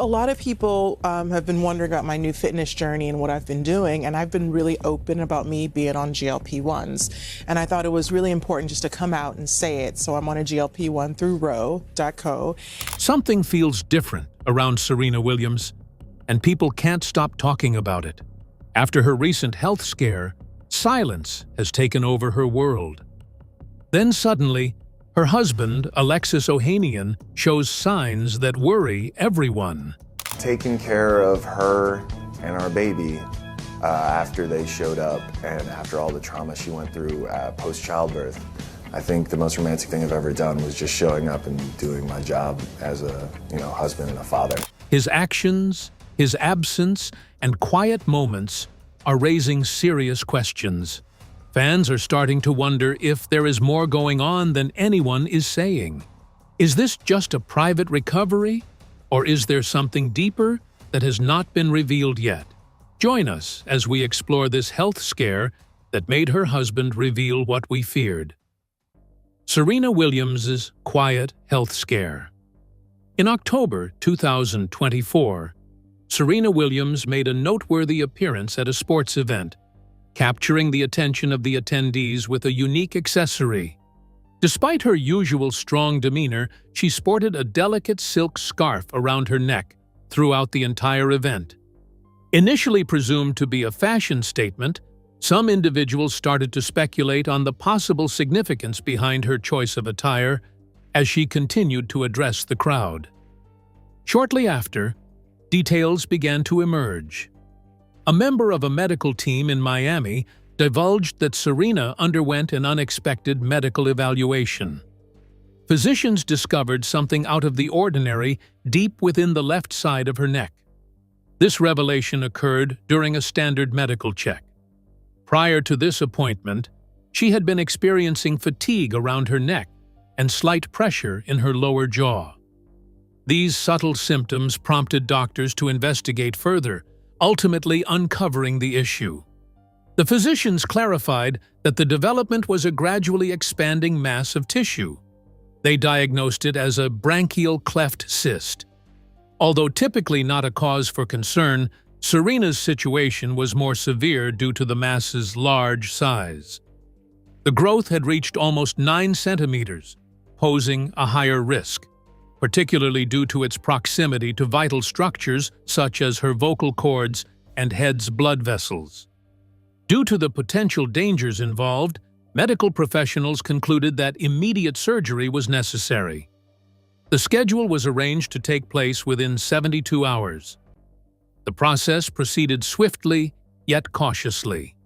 A lot of people have been wondering about my new fitness journey and what I've been doing, and I've been really open about me being on GLP-1s. And I thought it was really important just to come out and say it. So I'm on a GLP-1 through Ro.co. Something feels different around Serena Williams, and people can't stop talking about it. After her recent health scare, silence has taken over her world. Then suddenly, her husband, Alexis Ohanian, shows signs that worry everyone. Taking care of her and our baby after they showed up and after all the trauma she went through post-childbirth, I think the most romantic thing I've ever done was just showing up and doing my job as a husband and a father. His actions, his absence, and quiet moments are raising serious questions. Fans are starting to wonder if there is more going on than anyone is saying. Is this just a private recovery, or is there something deeper that has not been revealed yet? Join us as we explore this health scare that made her husband reveal what we feared. Serena Williams' quiet health scare. In October 2024, Serena Williams made a noteworthy appearance at a sports event, capturing the attention of the attendees with a unique accessory. Despite her usual strong demeanor, she sported a delicate silk scarf around her neck throughout the entire event. Initially presumed to be a fashion statement, some individuals started to speculate on the possible significance behind her choice of attire as she continued to address the crowd. Shortly after, details began to emerge. A member of a medical team in Miami divulged that Serena underwent an unexpected medical evaluation. Physicians discovered something out of the ordinary deep within the left side of her neck. This revelation occurred during a standard medical check. Prior to this appointment, she had been experiencing fatigue around her neck and slight pressure in her lower jaw. These subtle symptoms prompted doctors to investigate further, ultimately uncovering the issue. The physicians clarified that the development was a gradually expanding mass of tissue. They diagnosed it as a branchial cleft cyst. Although typically not a cause for concern, Serena's situation was more severe due to the mass's large size. The growth had reached almost 9 centimeters, posing a higher risk, particularly due to its proximity to vital structures such as her vocal cords and head's blood vessels. Due to the potential dangers involved, medical professionals concluded that immediate surgery was necessary. The schedule was arranged to take place within 72 hours. The process proceeded swiftly, yet cautiously.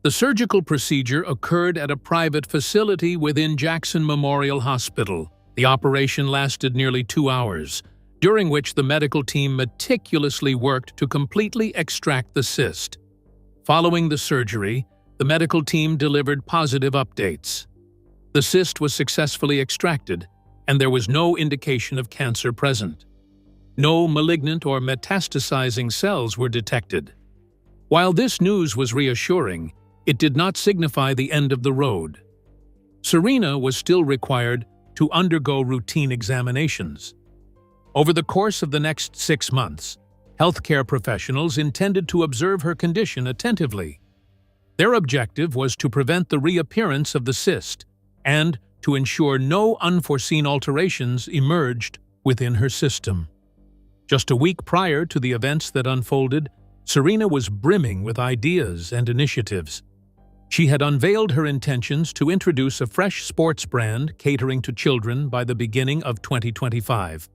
The surgical procedure occurred at a private facility within Jackson Memorial Hospital. The operation lasted nearly 2 hours, during which the medical team meticulously worked to completely extract the cyst. Following the surgery, the medical team delivered positive updates. The cyst was successfully extracted, and there was no indication of cancer present. No malignant or metastasizing cells were detected. While this news was reassuring, it did not signify the end of the road. Serena was still required to undergo routine examinations. Over the course of the next 6 months, healthcare professionals intended to observe her condition attentively. Their objective was to prevent the reappearance of the cyst and to ensure no unforeseen alterations emerged within her system. Just a week prior to the events that unfolded, Serena was brimming with ideas and initiatives. She had unveiled her intentions to introduce a fresh sports brand catering to children by the beginning of 2025.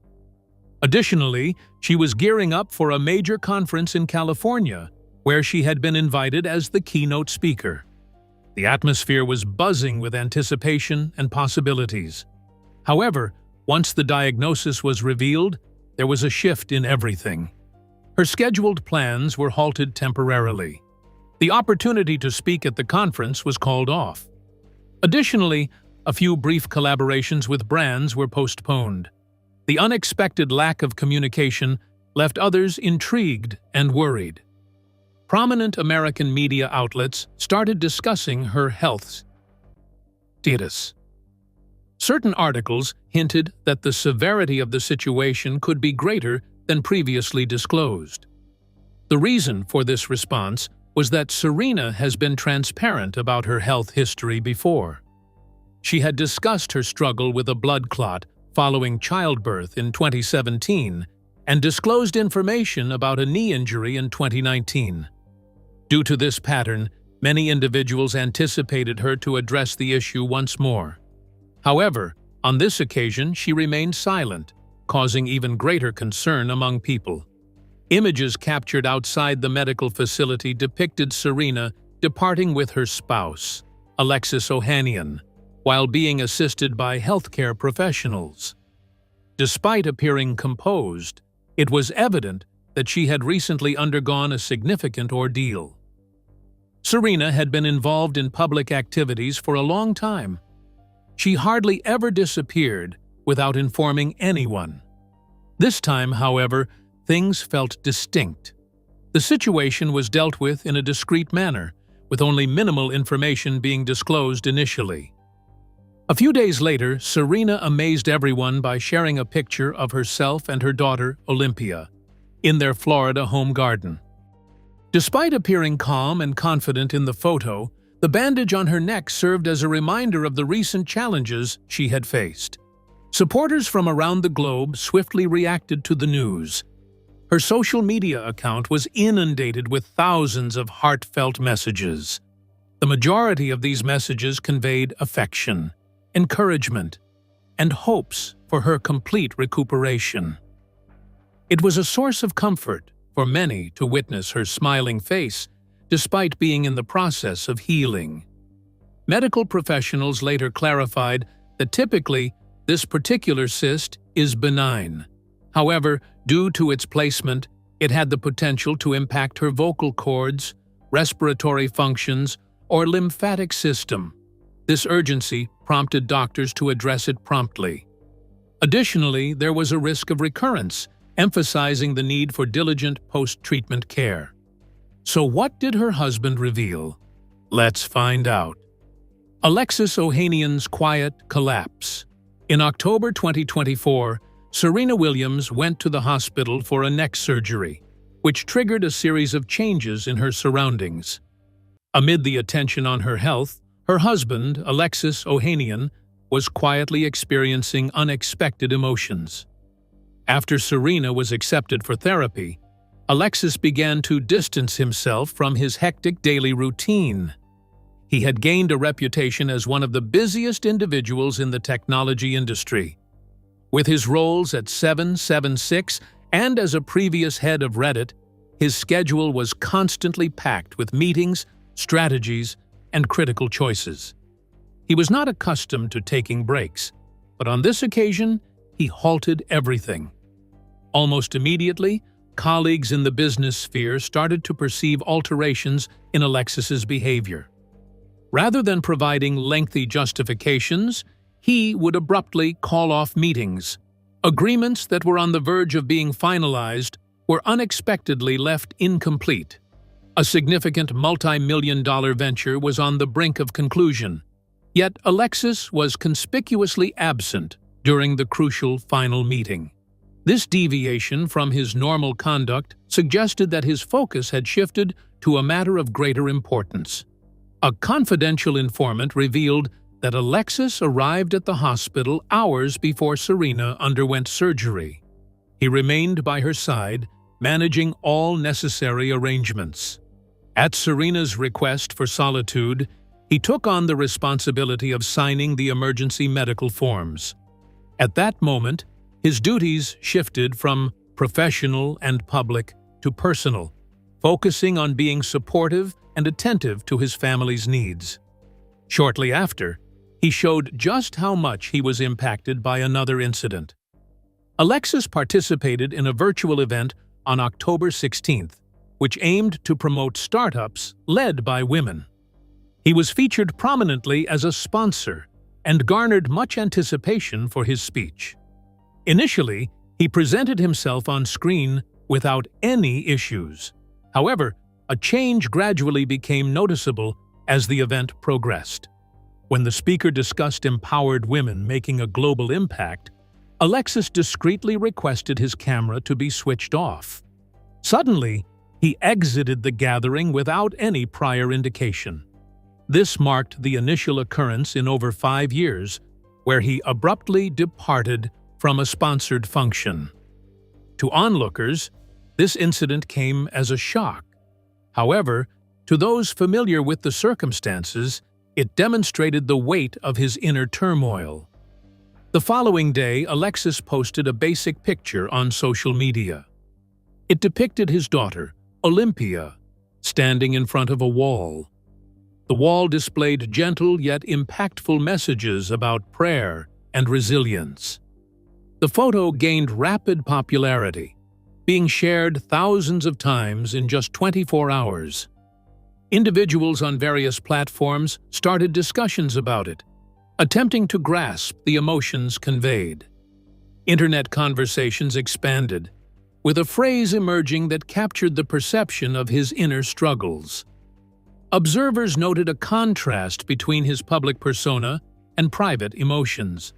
Additionally, she was gearing up for a major conference in California, where she had been invited as the keynote speaker. The atmosphere was buzzing with anticipation and possibilities. However, once the diagnosis was revealed, there was a shift in everything. Her scheduled plans were halted temporarily. The opportunity to speak at the conference was called off. Additionally, a few brief collaborations with brands were postponed. The unexpected lack of communication left others intrigued and worried. Prominent American media outlets started discussing her health status. Certain articles hinted that the severity of the situation could be greater than previously disclosed. The reason for this response was that Serena has been transparent about her health history before. She had discussed her struggle with a blood clot following childbirth in 2017 and disclosed information about a knee injury in 2019. Due to this pattern, many individuals anticipated her to address the issue once more. However, on this occasion, she remained silent, causing even greater concern among people. Images captured outside the medical facility depicted Serena departing with her spouse, Alexis Ohanian, while being assisted by healthcare professionals. Despite appearing composed, it was evident that she had recently undergone a significant ordeal. Serena had been involved in public activities for a long time. She hardly ever disappeared without informing anyone. This time, however, things felt distinct. The situation was dealt with in a discreet manner, with only minimal information being disclosed initially. A few days later, Serena amazed everyone by sharing a picture of herself and her daughter, Olympia, in their Florida home garden. Despite appearing calm and confident in the photo, the bandage on her neck served as a reminder of the recent challenges she had faced. Supporters from around the globe swiftly reacted to the news. Her social media account was inundated with thousands of heartfelt messages. The majority of these messages conveyed affection, encouragement, and hopes for her complete recuperation. It was a source of comfort for many to witness her smiling face despite being in the process of healing. Medical professionals later clarified that typically this particular cyst is benign. However, due to its placement, it had the potential to impact her vocal cords, respiratory functions, or lymphatic system. This urgency prompted doctors to address it promptly. Additionally, there was a risk of recurrence, emphasizing the need for diligent post-treatment care. So what did her husband reveal? Let's find out. Alexis Ohanian's quiet collapse. In October 2024, Serena Williams went to the hospital for a neck surgery, which triggered a series of changes in her surroundings. Amid the attention on her health, her husband, Alexis Ohanian, was quietly experiencing unexpected emotions. After Serena was accepted for therapy, Alexis began to distance himself from his hectic daily routine. He had gained a reputation as one of the busiest individuals in the technology industry. With his roles at 776 and as a previous head of Reddit, his schedule was constantly packed with meetings, strategies, and critical choices. He was not accustomed to taking breaks, but on this occasion, he halted everything. Almost immediately, colleagues in the business sphere started to perceive alterations in Alexis's behavior. Rather than providing lengthy justifications, he would abruptly call off meetings. Agreements that were on the verge of being finalized were unexpectedly left incomplete. A significant multi-million-dollar venture was on the brink of conclusion, yet Alexis was conspicuously absent during the crucial final meeting. This deviation from his normal conduct suggested that his focus had shifted to a matter of greater importance. A confidential informant revealed that Alexis arrived at the hospital hours before Serena underwent surgery. He remained by her side, managing all necessary arrangements. At Serena's request for solitude, he took on the responsibility of signing the emergency medical forms. At that moment, his duties shifted from professional and public to personal, focusing on being supportive and attentive to his family's needs. Shortly after, he showed just how much he was impacted by another incident. Alexis participated in a virtual event on October 16th, which aimed to promote startups led by women. He was featured prominently as a sponsor and garnered much anticipation for his speech. Initially, he presented himself on screen without any issues. However, a change gradually became noticeable as the event progressed. When the speaker discussed empowered women making a global impact, Alexis discreetly requested his camera to be switched off. Suddenly, he exited the gathering without any prior indication. This marked the initial occurrence in over 5 years, where he abruptly departed from a sponsored function. To onlookers, this incident came as a shock. However, to those familiar with the circumstances, it demonstrated the weight of his inner turmoil. The following day, Alexis posted a basic picture on social media. It depicted his daughter, Olympia, standing in front of a wall. The wall displayed gentle yet impactful messages about prayer and resilience. The photo gained rapid popularity, being shared thousands of times in just 24 hours. Individuals on various platforms started discussions about it, attempting to grasp the emotions conveyed. Internet conversations expanded, with a phrase emerging that captured the perception of his inner struggles. Observers noted a contrast between his public persona and private emotions.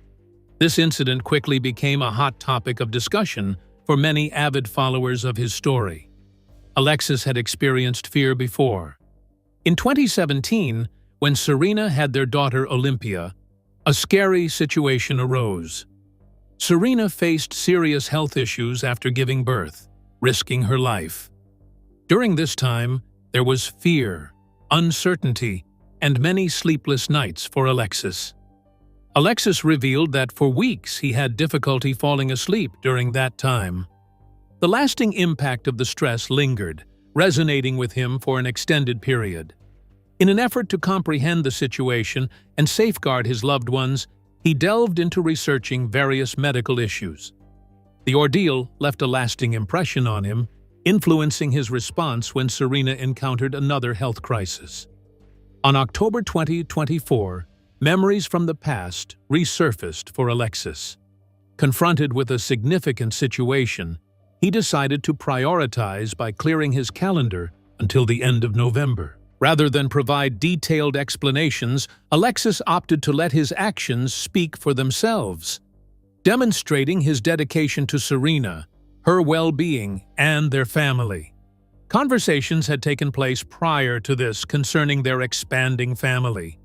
This incident quickly became a hot topic of discussion for many avid followers of his story. Alexis had experienced fear before. In 2017, when Serena had their daughter Olympia, a scary situation arose. Serena faced serious health issues after giving birth, risking her life. During this time, there was fear, uncertainty, and many sleepless nights for Alexis. Alexis revealed that for weeks he had difficulty falling asleep during that time. The lasting impact of the stress lingered, resonating with him for an extended period. In an effort to comprehend the situation and safeguard his loved ones, he delved into researching various medical issues. The ordeal left a lasting impression on him, influencing his response when Serena encountered another health crisis. On October 2024, memories from the past resurfaced for Alexis. Confronted with a significant situation, he decided to prioritize by clearing his calendar until the end of November. Rather than provide detailed explanations, Alexis opted to let his actions speak for themselves, demonstrating his dedication to Serena, her well-being, and their family. Conversations had taken place prior to this concerning their expanding family.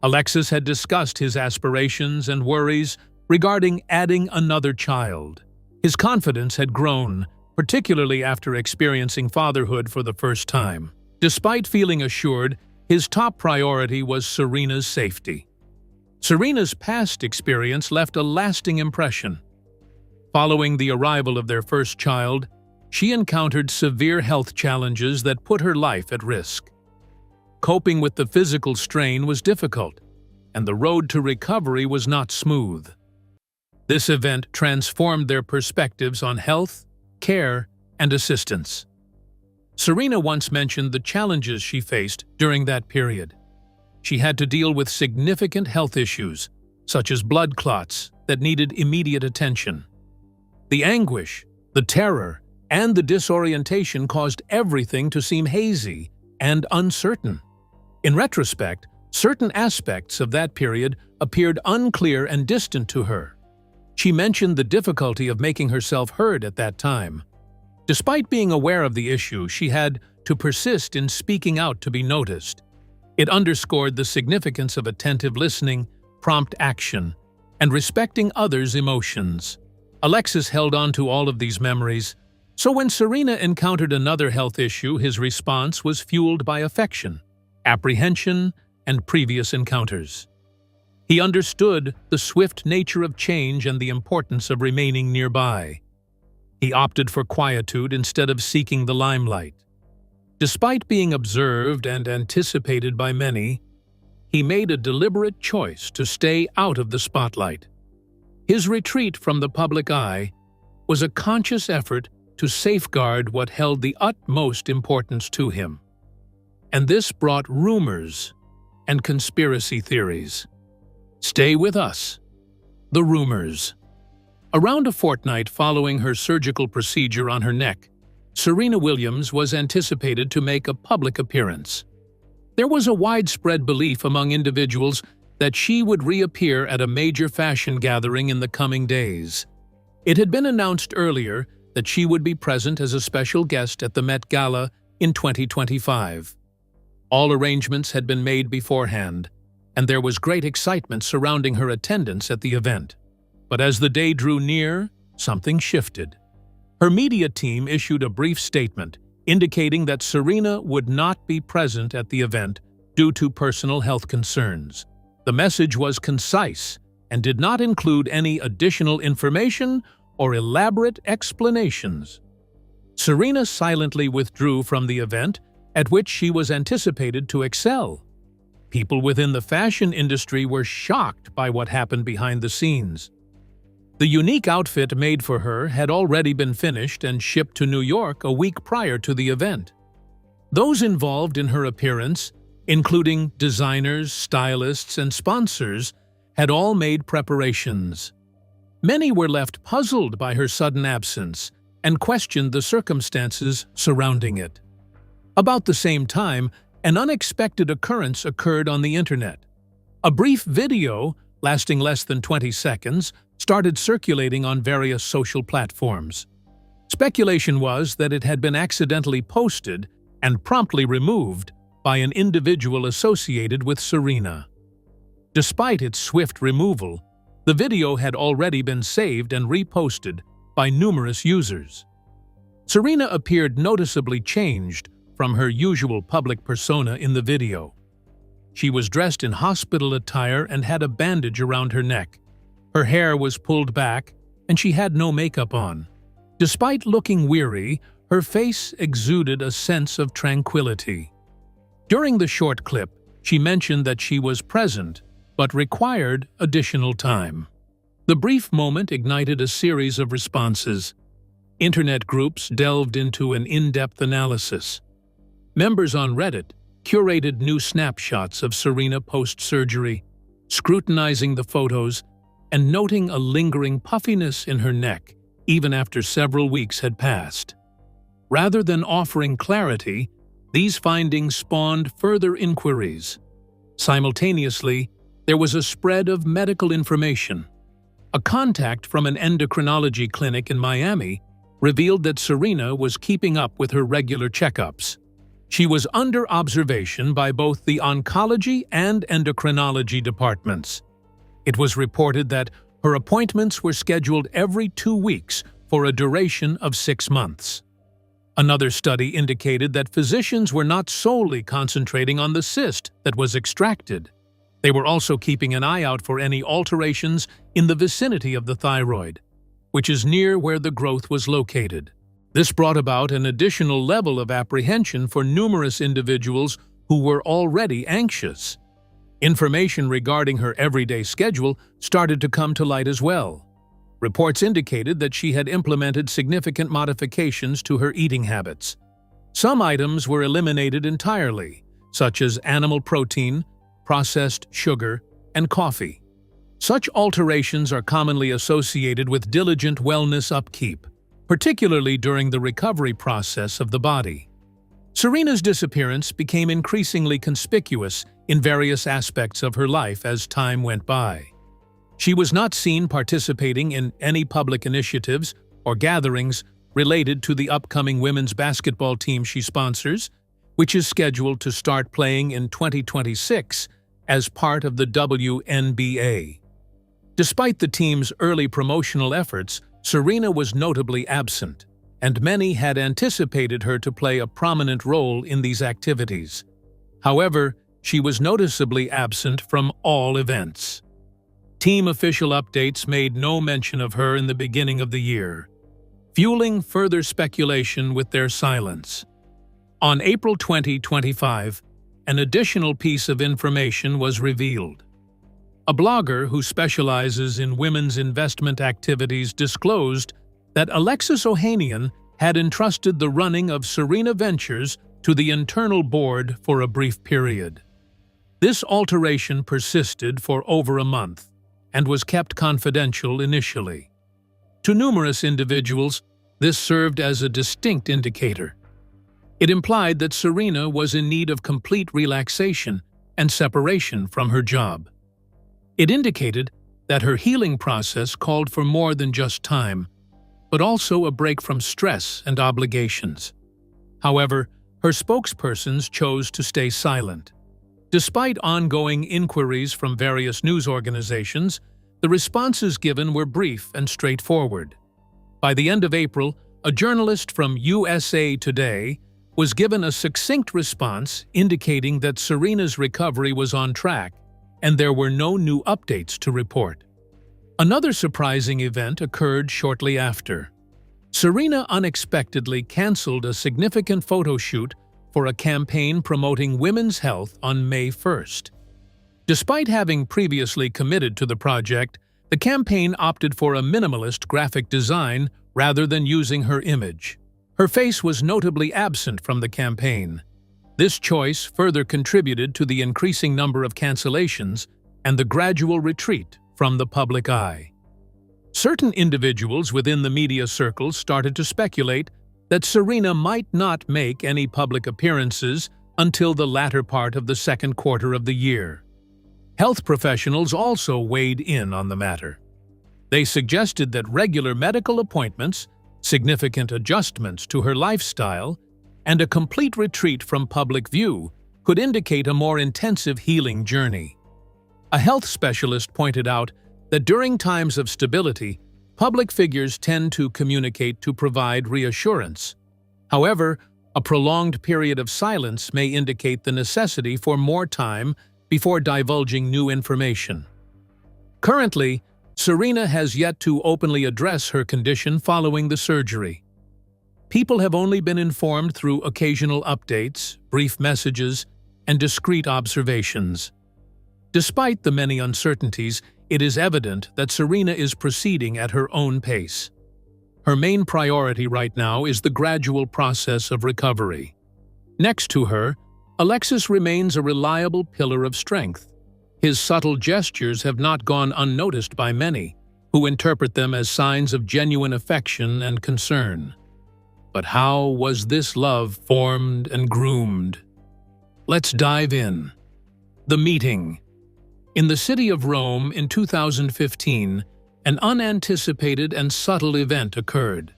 Alexis had discussed his aspirations and worries regarding adding another child. His confidence had grown, particularly after experiencing fatherhood for the first time. Despite feeling assured, his top priority was Serena's safety. Serena's past experience left a lasting impression. Following the arrival of their first child, she encountered severe health challenges that put her life at risk. Coping with the physical strain was difficult, and the road to recovery was not smooth. This event transformed their perspectives on health, care, and assistance. Serena once mentioned the challenges she faced during that period. She had to deal with significant health issues, such as blood clots, that needed immediate attention. The anguish, the terror, and the disorientation caused everything to seem hazy and uncertain. In retrospect, certain aspects of that period appeared unclear and distant to her. She mentioned the difficulty of making herself heard at that time. Despite being aware of the issue, she had to persist in speaking out to be noticed. It underscored the significance of attentive listening, prompt action, and respecting others' emotions. Alexis held on to all of these memories, so when Serena encountered another health issue, his response was fueled by affection, apprehension, and previous encounters. He understood the swift nature of change and the importance of remaining nearby. He opted for quietude instead of seeking the limelight. Despite being observed and anticipated by many, he made a deliberate choice to stay out of the spotlight. His retreat from the public eye was a conscious effort to safeguard what held the utmost importance to him. And this brought rumors and conspiracy theories. Stay with us. The rumors. Around a fortnight following her surgical procedure on her neck, Serena Williams was anticipated to make a public appearance. There was a widespread belief among individuals that she would reappear at a major fashion gathering in the coming days. It had been announced earlier that she would be present as a special guest at the Met Gala in 2025. All arrangements had been made beforehand, and there was great excitement surrounding her attendance at the event. But as the day drew near, something shifted. Her media team issued a brief statement indicating that Serena would not be present at the event due to personal health concerns. The message was concise and did not include any additional information or elaborate explanations. Serena silently withdrew from the event, at which she was anticipated to excel. People within the fashion industry were shocked by what happened behind the scenes. The unique outfit made for her had already been finished and shipped to New York a week prior to the event. Those involved in her appearance, including designers, stylists, and sponsors, had all made preparations. Many were left puzzled by her sudden absence and questioned the circumstances surrounding it. About the same time, an unexpected occurrence occurred on the internet. A brief video, lasting less than 20 seconds, started circulating on various social platforms. Speculation was that it had been accidentally posted and promptly removed by an individual associated with Serena. Despite its swift removal, the video had already been saved and reposted by numerous users. Serena appeared noticeably changed from her usual public persona in the video. She was dressed in hospital attire and had a bandage around her neck. Her hair was pulled back, and she had no makeup on. Despite looking weary, her face exuded a sense of tranquility. During the short clip, she mentioned that she was present, but required additional time. The brief moment ignited a series of responses. Internet groups delved into an in-depth analysis. Members on Reddit curated new snapshots of Serena post-surgery, scrutinizing the photos and noting a lingering puffiness in her neck even after several weeks had passed. Rather than offering clarity, these findings spawned further inquiries. Simultaneously, there was a spread of medical information. A contact from an endocrinology clinic in Miami revealed that Serena was keeping up with her regular checkups. She was under observation by both the oncology and endocrinology departments. It was reported that her appointments were scheduled every 2 weeks for a duration of 6 months. Another study indicated that physicians were not solely concentrating on the cyst that was extracted. They were also keeping an eye out for any alterations in the vicinity of the thyroid, which is near where the growth was located. This brought about an additional level of apprehension for numerous individuals who were already anxious. Information regarding her everyday schedule started to come to light as well. Reports indicated that she had implemented significant modifications to her eating habits. Some items were eliminated entirely, such as animal protein, processed sugar, and coffee. Such alterations are commonly associated with diligent wellness upkeep, particularly during the recovery process of the body. Serena's disappearance became increasingly conspicuous in various aspects of her life as time went by. She was not seen participating in any public initiatives or gatherings related to the upcoming women's basketball team she sponsors, which is scheduled to start playing in 2026 as part of the WNBA. Despite the team's early promotional efforts, Serena was notably absent, and many had anticipated her to play a prominent role in these activities. However, she was noticeably absent from all events. Team official updates made no mention of her in the beginning of the year, fueling further speculation with their silence. On April 2025, an additional piece of information was revealed. A blogger who specializes in women's investment activities disclosed that Alexis Ohanian had entrusted the running of Serena Ventures to the internal board for a brief period. This alteration persisted for over a month and was kept confidential initially. To numerous individuals, this served as a distinct indicator. It implied that Serena was in need of complete relaxation and separation from her job. It indicated that her healing process called for more than just time, but also a break from stress and obligations. However, her spokespersons chose to stay silent. Despite ongoing inquiries from various news organizations, the responses given were brief and straightforward. By the end of April, a journalist from USA Today was given a succinct response indicating that Serena's recovery was on track and there were no new updates to report. Another surprising event occurred shortly after. Serena unexpectedly canceled a significant photo shoot for a campaign promoting women's health on May 1st. Despite having previously committed to the project, the campaign opted for a minimalist graphic design rather than using her image. Her face was notably absent from the campaign. This choice further contributed to the increasing number of cancellations and the gradual retreat from the public eye. Certain individuals within the media circles started to speculate that Serena might not make any public appearances until the latter part of the second quarter of the year. Health professionals also weighed in on the matter. They suggested that regular medical appointments, significant adjustments to her lifestyle, and a complete retreat from public view could indicate a more intensive healing journey. A health specialist pointed out that during times of stability, public figures tend to communicate to provide reassurance. However, a prolonged period of silence may indicate the necessity for more time before divulging new information. Currently, Serena has yet to openly address her condition following the surgery. People have only been informed through occasional updates, brief messages, and discreet observations. Despite the many uncertainties, it is evident that Serena is proceeding at her own pace. Her main priority right now is the gradual process of recovery. Next to her, Alexis remains a reliable pillar of strength. His subtle gestures have not gone unnoticed by many, who interpret them as signs of genuine affection and concern. But how was this love formed and groomed? Let's dive in. The meeting. In the city of Rome in 2015, an unanticipated and subtle event occurred.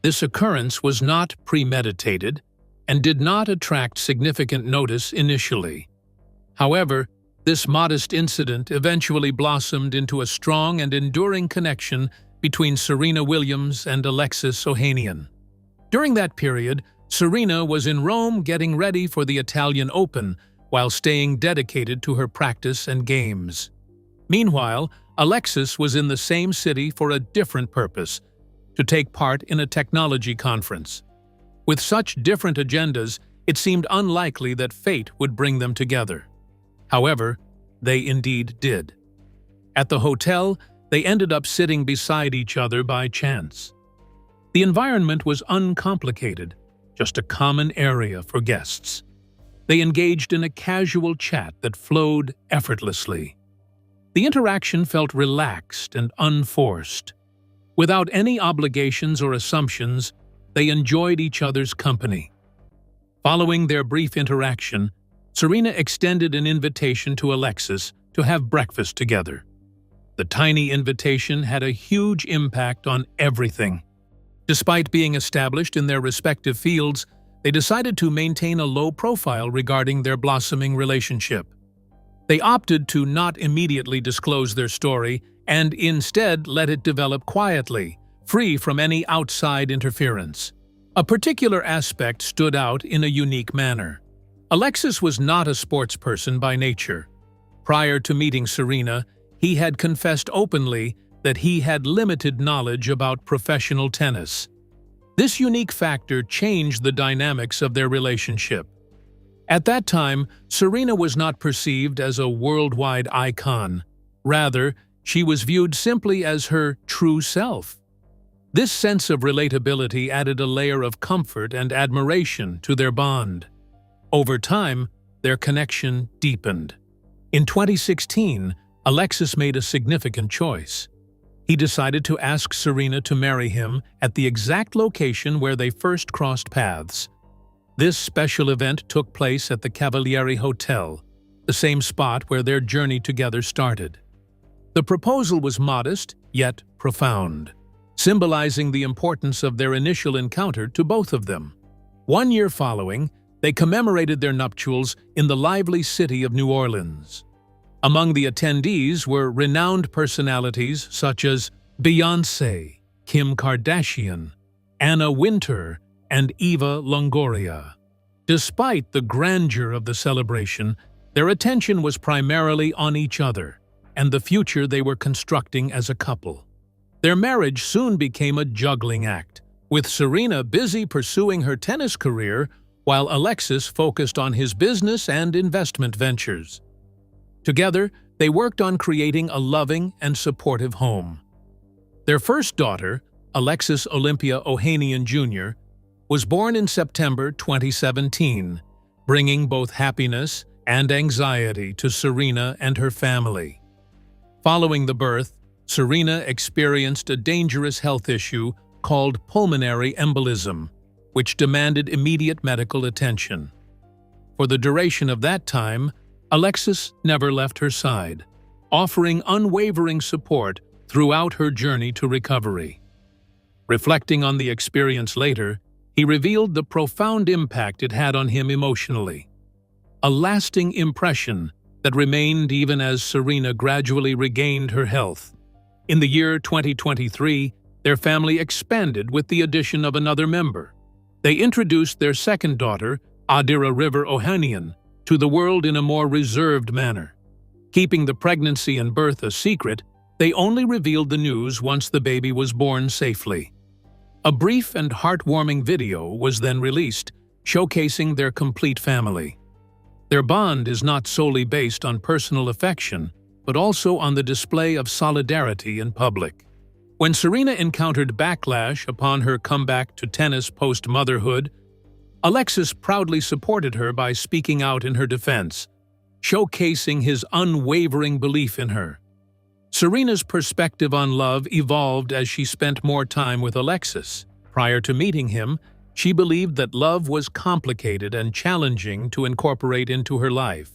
This occurrence was not premeditated and did not attract significant notice initially. However, this modest incident eventually blossomed into a strong and enduring connection between Serena Williams and Alexis Ohanian. During that period, Serena was in Rome getting ready for the Italian Open while staying dedicated to her practice and games. Meanwhile, Alexis was in the same city for a different purpose, to take part in a technology conference. With such different agendas, it seemed unlikely that fate would bring them together. However, they indeed did. At the hotel, they ended up sitting beside each other by chance. The environment was uncomplicated, just a common area for guests. They engaged in a casual chat that flowed effortlessly. The interaction felt relaxed and unforced. Without any obligations or assumptions, they enjoyed each other's company. Following their brief interaction, Serena extended an invitation to Alexis to have breakfast together. The tiny invitation had a huge impact on everything. Despite being established in their respective fields, they decided to maintain a low profile regarding their blossoming relationship. They opted to not immediately disclose their story and instead let it develop quietly, free from any outside interference. A particular aspect stood out in a unique manner. Alexis was not a sports person by nature. Prior to meeting Serena, he had confessed openly that he had limited knowledge about professional tennis. This unique factor changed the dynamics of their relationship. At that time, Serena was not perceived as a worldwide icon. Rather, she was viewed simply as her true self. This sense of relatability added a layer of comfort and admiration to their bond. Over time, their connection deepened. In 2016, Alexis made a significant choice. He decided to ask Serena to marry him at the exact location where they first crossed paths. This special event took place at the Cavalieri Hotel, the same spot where their journey together started. The proposal was modest, yet profound. symbolizing the importance of their initial encounter to both of them. 1 year following, they commemorated their nuptials in the lively city of New Orleans. Among the attendees were renowned personalities such as Beyoncé, Kim Kardashian, Anna Wintour, and Eva Longoria. Despite the grandeur of the celebration, their attention was primarily on each other and the future they were constructing as a couple. Their marriage soon became a juggling act, with Serena busy pursuing her tennis career while Alexis focused on his business and investment ventures. Together, they worked on creating a loving and supportive home. Their first daughter, Alexis Olympia Ohanian Jr., was born in September 2017, bringing both happiness and anxiety to Serena and her family. Following the birth, Serena experienced a dangerous health issue called pulmonary embolism, which demanded immediate medical attention. For the duration of that time, Alexis never left her side, offering unwavering support throughout her journey to recovery. Reflecting on the experience later, he revealed the profound impact it had on him emotionally, a lasting impression that remained even as Serena gradually regained her health. In the year 2023, their family expanded with the addition of another member. They introduced their second daughter, Adira River Ohanian, to the world in a more reserved manner. Keeping the pregnancy and birth a secret, they only revealed the news once the baby was born safely. A brief and heartwarming video was then released, showcasing their complete family. Their bond is not solely based on personal affection, but also on the display of solidarity in public. When Serena encountered backlash upon her comeback to tennis post-motherhood, Alexis proudly supported her by speaking out in her defense, showcasing his unwavering belief in her. Serena's perspective on love evolved as she spent more time with Alexis. Prior to meeting him, she believed that love was complicated and challenging to incorporate into her life.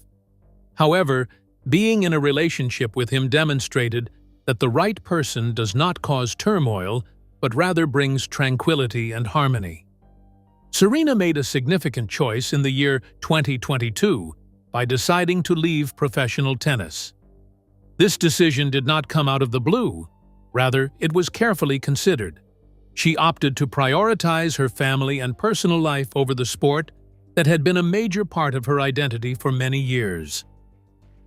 However, being in a relationship with him demonstrated that the right person does not cause turmoil, but rather brings tranquility and harmony. Serena made a significant choice in the year 2022 by deciding to leave professional tennis. This decision did not come out of the blue. Rather, it was carefully considered. She opted to prioritize her family and personal life over the sport that had been a major part of her identity for many years.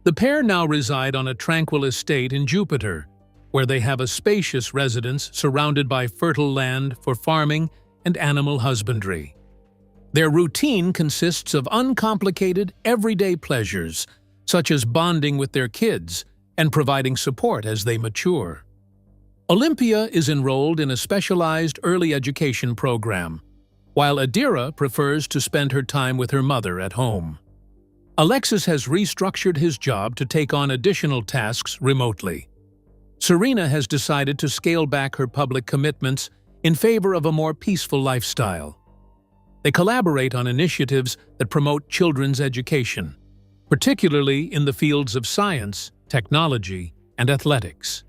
The pair now reside on a tranquil estate in Jupiter, where they have a spacious residence surrounded by fertile land for farming and animal husbandry. Their routine consists of uncomplicated, everyday pleasures, such as bonding with their kids and providing support as they mature. Olympia is enrolled in a specialized early education program, while Adira prefers to spend her time with her mother at home. Alexis has restructured his job to take on additional tasks remotely. Serena has decided to scale back her public commitments in favor of a more peaceful lifestyle. They collaborate on initiatives that promote children's education, particularly in the fields of science, technology, and athletics.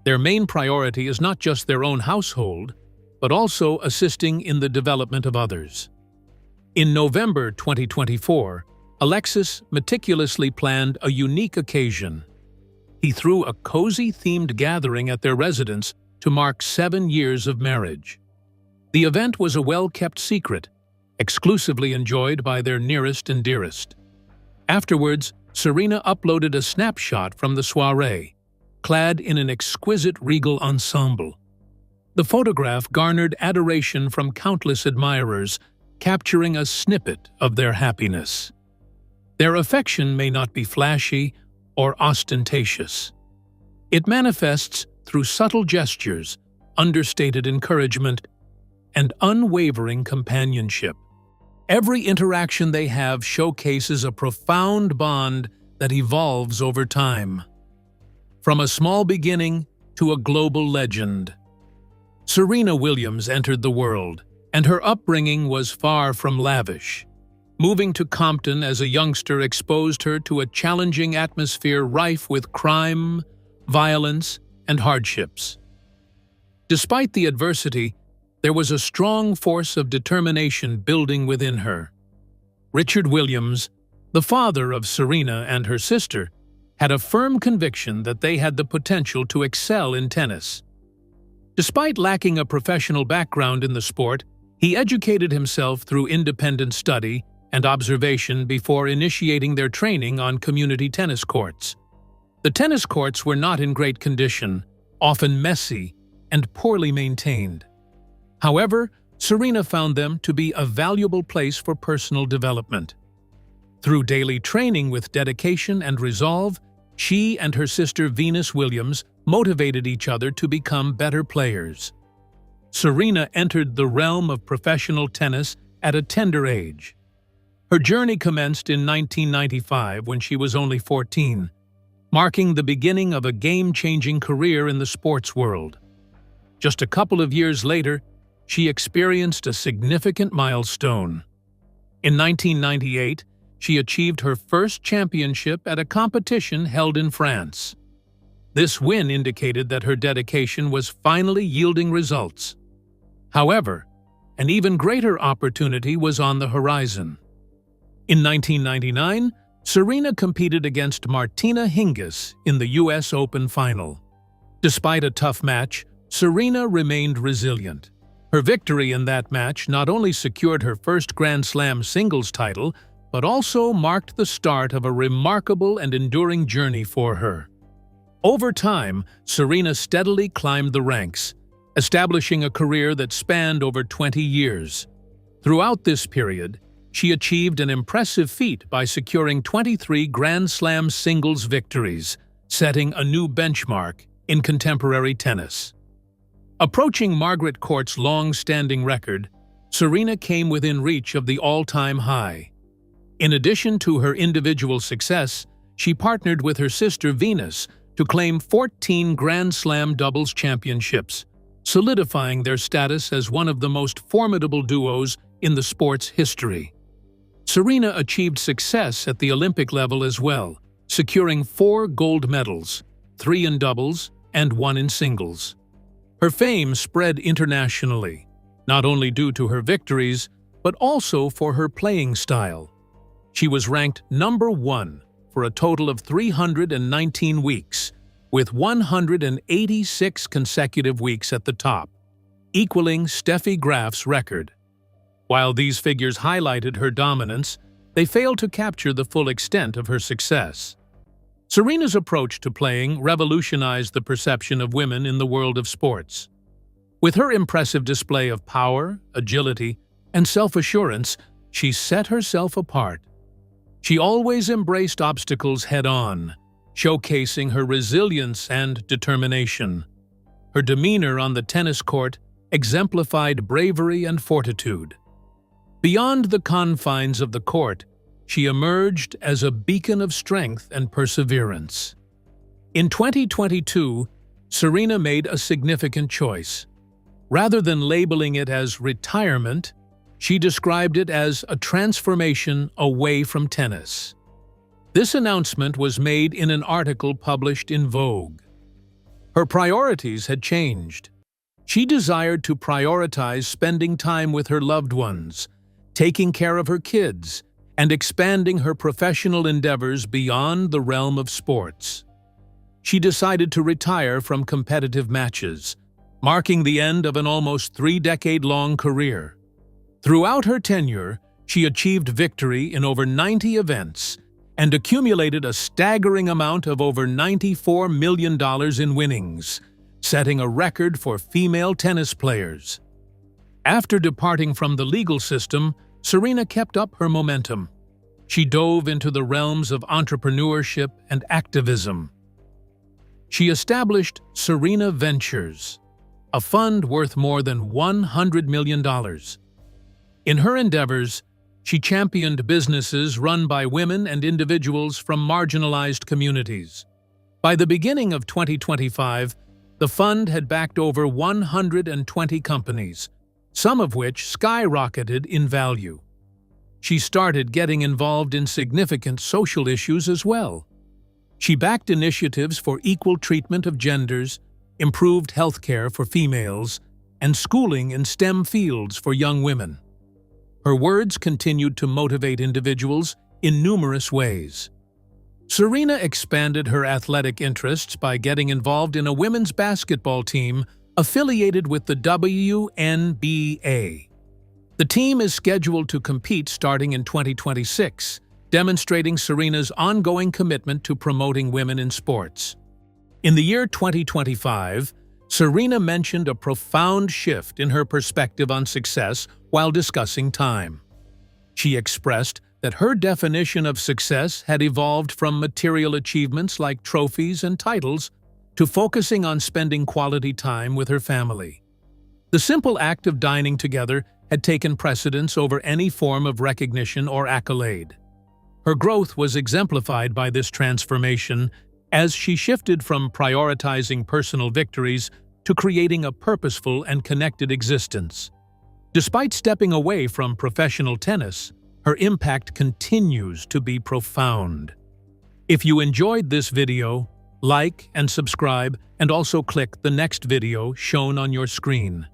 Their main priority is not just their own household, but also assisting in the development of others. In November 2024, Alexis meticulously planned a unique occasion. He threw a cozy-themed gathering at their residence to mark 7 years of marriage. The event was a well-kept secret, exclusively enjoyed by their nearest and dearest. Afterwards, Serena uploaded a snapshot from the soiree, clad in an exquisite regal ensemble. The photograph garnered adoration from countless admirers, capturing a snippet of their happiness. Their affection may not be flashy or ostentatious. It manifests through subtle gestures, understated encouragement, and unwavering companionship. Every interaction they have showcases a profound bond that evolves over time. From a small beginning to a global legend. Serena Williams entered the world, and her upbringing was far from lavish. Moving to Compton as a youngster exposed her to a challenging atmosphere rife with crime, violence, and hardships. Despite the adversity, there was a strong force of determination building within her. Richard Williams, the father of Serena and her sister, had a firm conviction that they had the potential to excel in tennis. Despite lacking a professional background in the sport, he educated himself through independent study and observation before initiating their training on community tennis courts. The tennis courts were not in great condition, often messy, and poorly maintained. However, Serena found them to be a valuable place for personal development. Through daily training with dedication and resolve, she and her sister Venus Williams motivated each other to become better players. Serena entered the realm of professional tennis at a tender age. Her journey commenced in 1995 when she was only 14, marking the beginning of a game-changing career in the sports world. Just a couple of years later, she experienced a significant milestone. In 1998, she achieved her first championship at a competition held in France. This win indicated that her dedication was finally yielding results. However, an even greater opportunity was on the horizon. In 1999, Serena competed against Martina Hingis in the US Open final. Despite a tough match, Serena remained resilient. Her victory in that match not only secured her first Grand Slam singles title, but also marked the start of a remarkable and enduring journey for her. Over time, Serena steadily climbed the ranks, establishing a career that spanned over 20 years. Throughout this period, she achieved an impressive feat by securing 23 Grand Slam singles victories, setting a new benchmark in contemporary tennis. Approaching Margaret Court's long-standing record, Serena came within reach of the all-time high. In addition to her individual success, she partnered with her sister Venus to claim 14 Grand Slam doubles championships, solidifying their status as one of the most formidable duos in the sport's history. Serena achieved success at the Olympic level as well, securing 4 gold medals, 3 in doubles and 1 in singles. Her fame spread internationally, not only due to her victories, but also for her playing style. She was ranked number 1 for a total of 319 weeks, with 186 consecutive weeks at the top, equaling Steffi Graf's record. While these figures highlighted her dominance, they failed to capture the full extent of her success. Serena's approach to playing revolutionized the perception of women in the world of sports. With her impressive display of power, agility, and self-assurance, she set herself apart. She always embraced obstacles head-on, showcasing her resilience and determination. Her demeanor on the tennis court exemplified bravery and fortitude. Beyond the confines of the court, she emerged as a beacon of strength and perseverance. In 2022, Serena made a significant choice. Rather than labeling it as retirement, she described it as a transformation away from tennis. This announcement was made in an article published in Vogue. Her priorities had changed. She desired to prioritize spending time with her loved ones, taking care of her kids, and expanding her professional endeavors beyond the realm of sports. She decided to retire from competitive matches, marking the end of an almost 3-decade-long career. Throughout her tenure, she achieved victory in over 90 events and accumulated a staggering amount of over $94 million in winnings, setting a record for female tennis players. After departing from the legal system, Serena kept up her momentum. She dove into the realms of entrepreneurship and activism. She established Serena Ventures, a fund worth more than $100 million. In her endeavors, she championed businesses run by women and individuals from marginalized communities. By the beginning of 2025, the fund had backed over 120 companies, some of which skyrocketed in value. She started getting involved in significant social issues as well. She backed initiatives for equal treatment of genders, improved healthcare for females, and schooling in STEM fields for young women. Her words continued to motivate individuals in numerous ways. Serena expanded her athletic interests by getting involved in a women's basketball team affiliated with the WNBA. The team is scheduled to compete starting in 2026, demonstrating Serena's ongoing commitment to promoting women in sports. In the year 2025, Serena mentioned a profound shift in her perspective on success while discussing time. She expressed that her definition of success had evolved from material achievements like trophies and titles to focusing on spending quality time with her family. The simple act of dining together had taken precedence over any form of recognition or accolade. Her growth was exemplified by this transformation as she shifted from prioritizing personal victories to creating a purposeful and connected existence. Despite stepping away from professional tennis, her impact continues to be profound. If you enjoyed this video, like and subscribe, and also click the next video shown on your screen.